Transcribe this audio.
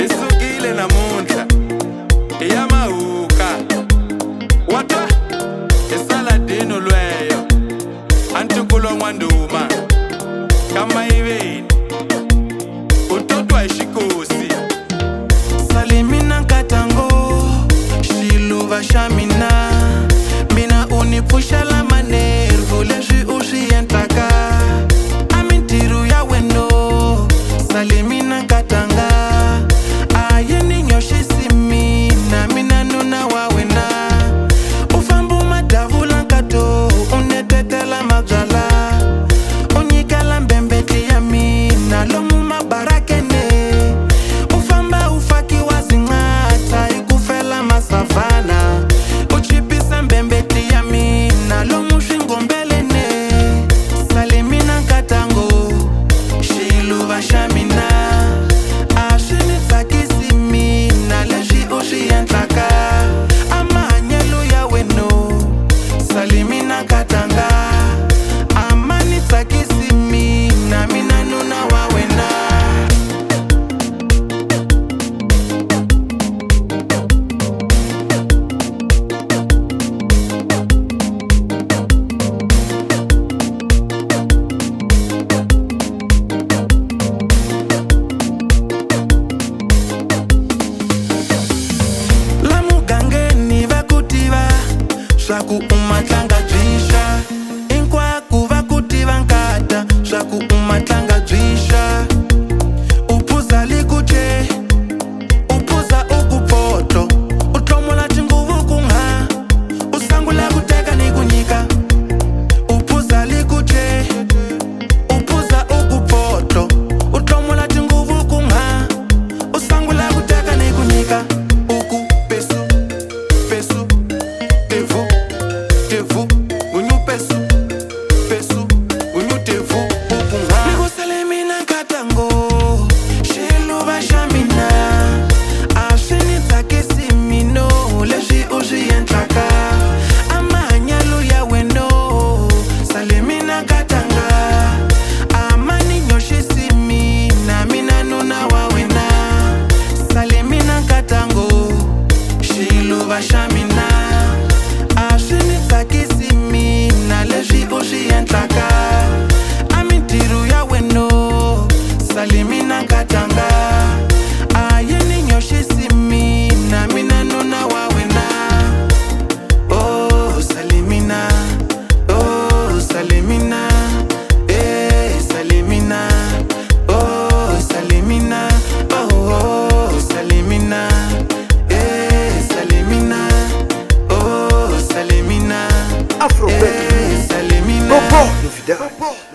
isukile namunhla iyamahuka wata isaladino lweyo antukulo ngwanduma kama iveni utotwa ishikosi salimina katango shiluva shamina mina unipusha la manervu leswi ushientaka amintiru ya weno salimina katanga ayeni nyoshisimina mina nuna wawena ufambu madavula kato unetetela mabzala unyikala mbembeti ya mina lomu mabarakene ufamba ufaki wazingata ikufela masavana uchipisa mbembeti ya mina lomu shingombelene salimina katango shiluva shamina ashinitsakisi mina leswi ushientlaka amahanyelo ya weno salimina katanga amanitsakisi mina mina nuna wa wena swaku umatlanga bwisha inkwaku va ku tiva nkata swaku umatlanga bwisha uphuza likuche uphuza ukuphoto utlomola tinguvu kunga usangula kuteka ni kunyika uphuza likuche uphuza ukuphoto utlomola tinguvu kunga usangula kuteka ni kunyika uku pesu pesu tevu tevu unyu pesu pesu unyu tevu ukunga nikusalimina katango shiluva shamina ashinitsakisi mino leswi ushientlaka amahanyelo ya weno salimina katanga amani nyoshisi mina mina nuna wa wena salimina katango shiluva shamina ashinitsakisi mina leswi ushientlaka amintiru ya weno salimina katanga ayeni nyoshisi mina mina nuna wa wena oh salimina salimina salimina oh salimina oh salimina salimina oh salimina Afro salimina novidade.